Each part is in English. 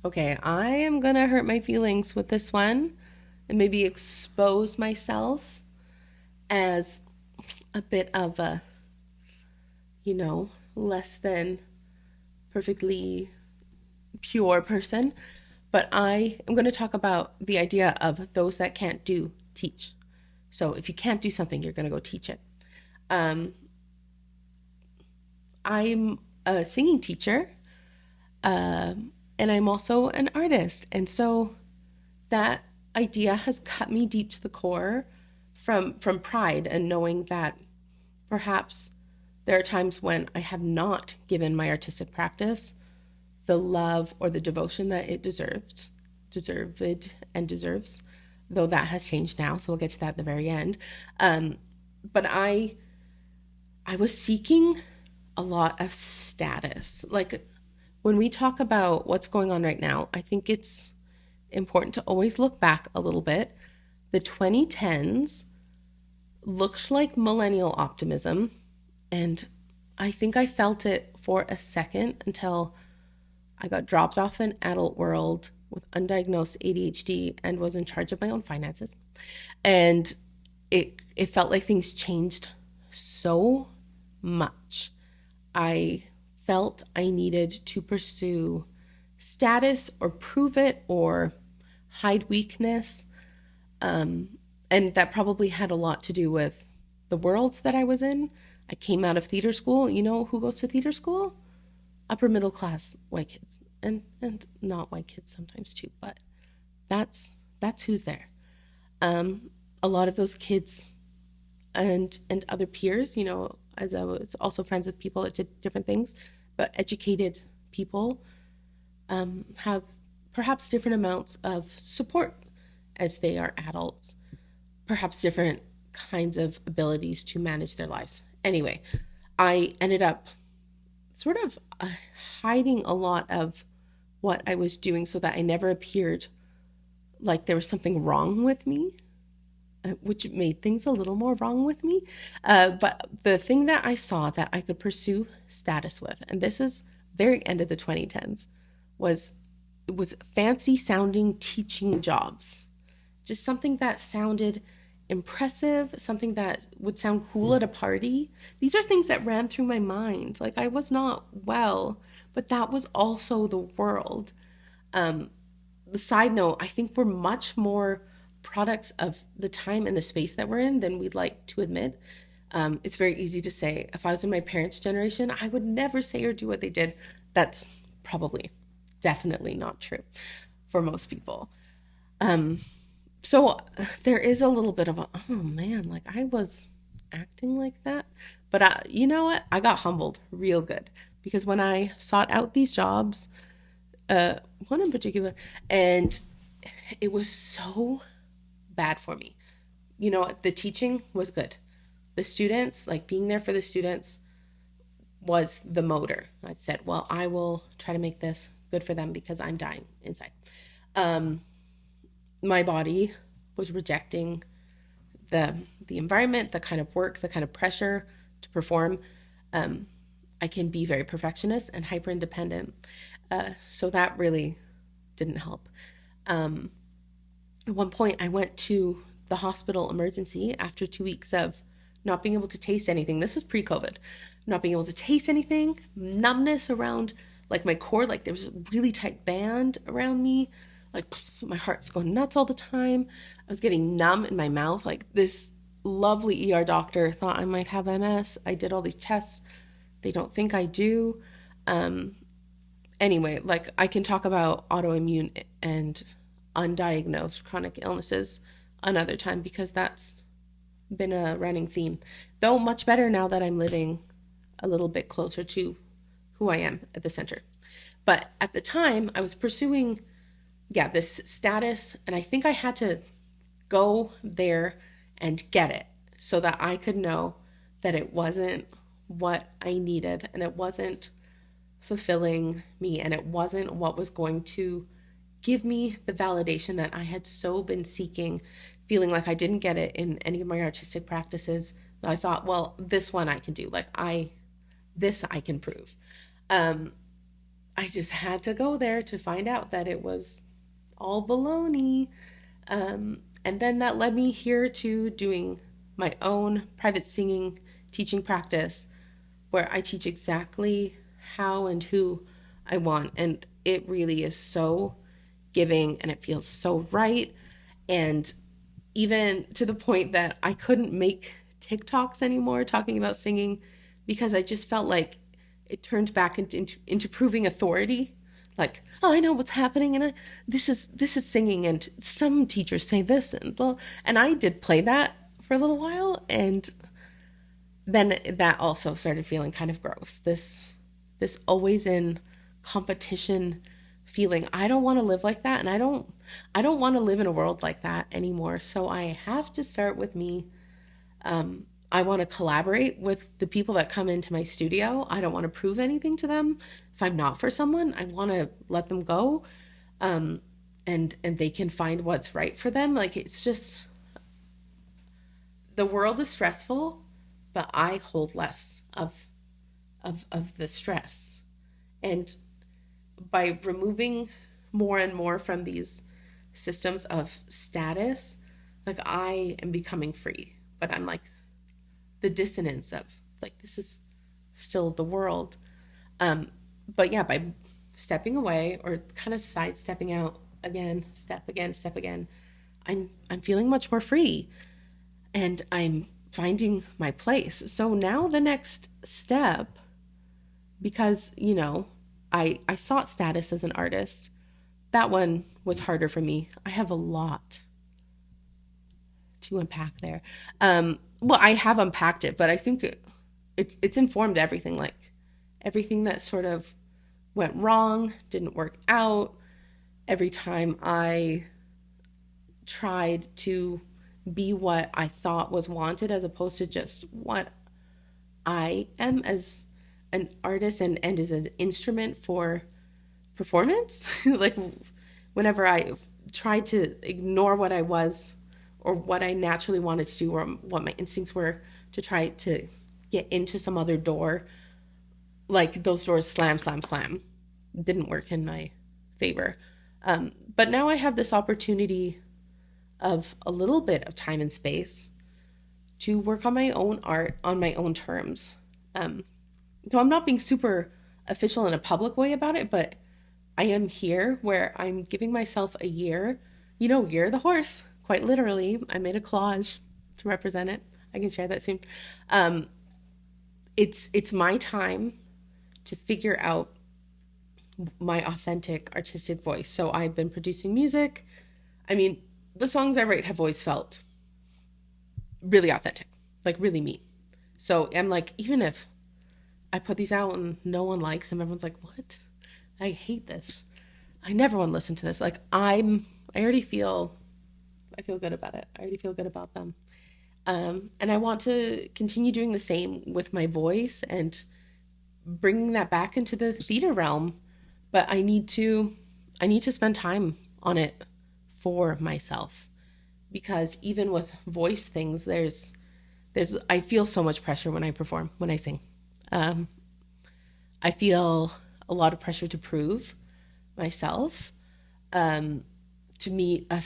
Okay, I am gonna hurt my feelings with this one and maybe expose myself as a bit of a, less than perfectly pure person. But I am going to talk about the idea of those that can't do, teach. So if you can't do something, you're going to go teach it. Um, I'm a singing teacher, and I'm also an artist. And so that idea has cut me deep to the core from pride and knowing that perhaps there are times when I have not given my artistic practice the love or the devotion that it deserved and deserves, though that has changed now. So we'll get to that at the very end. But I was seeking a lot of status. Like when we talk about what's going on right now, I think it's important to always look back a little bit. The 2010s looked like millennial optimism, and I think I felt it for a second until I got dropped off in adult world with undiagnosed ADHD and was in charge of my own finances. And it felt like things changed so much. I felt I needed to pursue status or prove it or hide weakness. And that probably had a lot to do with the worlds that I was in. I came out of theater school. You know who goes to theater school? Upper middle class white kids, and not white kids sometimes too, but that's who's there. A lot of those kids and other peers, as I was also friends with people that did different things, but educated people have perhaps different amounts of support as they are adults, perhaps different kinds of abilities to manage their lives. Anyway, I ended up sort of hiding a lot of what I was doing so that I never appeared like there was something wrong with me, which made things a little more wrong with me. But the thing that I saw that I could pursue status with, and this is very end of the 2010s, was it was fancy sounding teaching jobs. Just something that sounded impressive, something that would sound cool at a party. These are things that ran through my mind. Like I was not well, but that was also the world. The side note, I think we're much more products of the time and the space that we're in than we'd like to admit. It's very easy to say, if I was in my parents' generation, I would never say or do what they did. That's probably definitely not true for most people. Um, so there is a little bit of a, oh man, like I was acting like that. But you know what? I got humbled real good because when I sought out these jobs, one in particular, and it was so bad for me. The teaching was good. The students, like being there for the students, was the motor. I said, well, I will try to make this good for them because I'm dying inside. Um, my body was rejecting the environment, the kind of work, the kind of pressure to perform. Um, I can be very perfectionist and hyper independent, so that really didn't help. Um, at one point, I went to the hospital emergency after 2 weeks of not being able to taste anything. This was pre-COVID. Not being able to taste anything, numbness around like my core, like there was a really tight band around me, like my heart's going nuts all the time. I was getting numb in my mouth. Like this lovely ER doctor thought I might have MS. I did all these tests. They don't think I do. Um, anyway, like I can talk about autoimmune and undiagnosed chronic illnesses another time because that's been a running theme. Though much better now that I'm living a little bit closer to who I am at the center. But at the time, I was pursuing, yeah, this status, and I think I had to go there and get it so that I could know that it wasn't what I needed and it wasn't fulfilling me and it wasn't what was going to give me the validation that I had so been seeking, feeling like I didn't get it in any of my artistic practices. I thought, well, this one I can do. Like this I can prove. Um, I just had to go there to find out that it was all baloney. And then that led me here to doing my own private singing teaching practice where I teach exactly how and who I want. And it really is so giving and it feels so right. And even to the point that I couldn't make TikToks anymore talking about singing because I just felt like it turned back into proving authority. Like, oh, I know what's happening, and this is singing, and some teachers say this, and well, and I did play that for a little while, and then that also started feeling kind of gross. This always in competition feeling. I don't want to live like that, and I don't want to live in a world like that anymore. So I have to start with me. I want to collaborate with the people that come into my studio. I don't want to prove anything to them. If I'm not for someone, I want to let them go, um, and they can find what's right for them. Like it's just the world is stressful, but I hold less of the stress. And by removing more and more from these systems of status, like I am becoming free. But I'm like the dissonance of like this is still the world. Um, but yeah, by stepping away or kind of sidestepping out again, step again, I'm feeling much more free and I'm finding my place. So now the next step, because I sought status as an artist, that one was harder for me. I have a lot to unpack there. Well, I have unpacked it, but I think it's informed everything. Like everything that sort of went wrong, didn't work out. Every time I tried to be what I thought was wanted as opposed to just what I am as an artist and as an instrument for performance. Like whenever I tried to ignore what I was or what I naturally wanted to do or what my instincts were to try to get into some other door, like those doors slam, slam, slam, didn't work in my favor. But now I have this opportunity of a little bit of time and space to work on my own art on my own terms. Um, so I'm not being super official in a public way about it, but I am here where I'm giving myself a year. Year of the horse, quite literally. I made a collage to represent it. I can share that soon. Um, it's my time to figure out my authentic artistic voice. So I've been producing music. I mean, the songs I write have always felt really authentic, like really me. So I'm like, even if I put these out and no one likes them, everyone's like, what? I hate this. I never want to listen to this. Like I already I feel good about it. I already feel good about them. And I want to continue doing the same with my voice and bringing that back into the theater realm. But I need to spend time on it for myself because even with voice things, there's I feel so much pressure when I perform, when I sing. Um, I feel a lot of pressure to prove myself, um, to meet a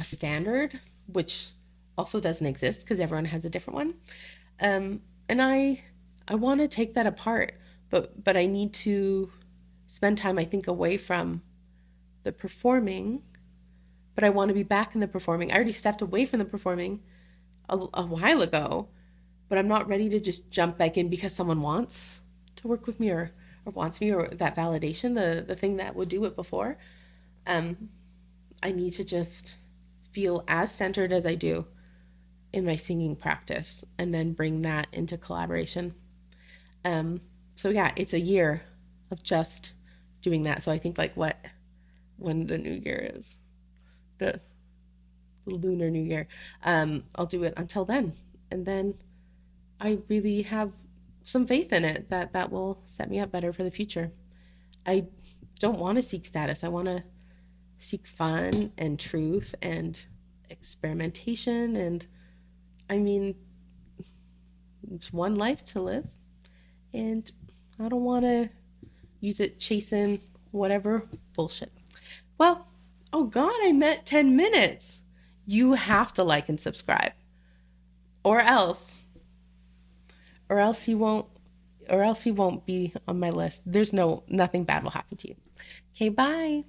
standard, which also doesn't exist because everyone has a different one. And I want to take that apart, but I need to spend time, I think, away from the performing. But I want to be back in the performing. I already stepped away from the performing a while ago, but I'm not ready to just jump back in because someone wants to work with me or wants me or that validation, the thing that would do it before. Um, I need to just feel as centered as I do in my singing practice and then bring that into collaboration. Um, so yeah, it's a year of just doing that. So I think like when the new year is, the lunar new year, I'll do it until then. And then I really have some faith in it that that will set me up better for the future. I don't want to seek status. I want to seek fun and truth and experimentation. And I mean, it's one life to live. And I don't want to use it chasing whatever bullshit. Well, oh God, I met 10 minutes. You have to like and subscribe, or else, or else you won't, or else you won't be on my list. There's nothing bad will happen to you. Okay, bye.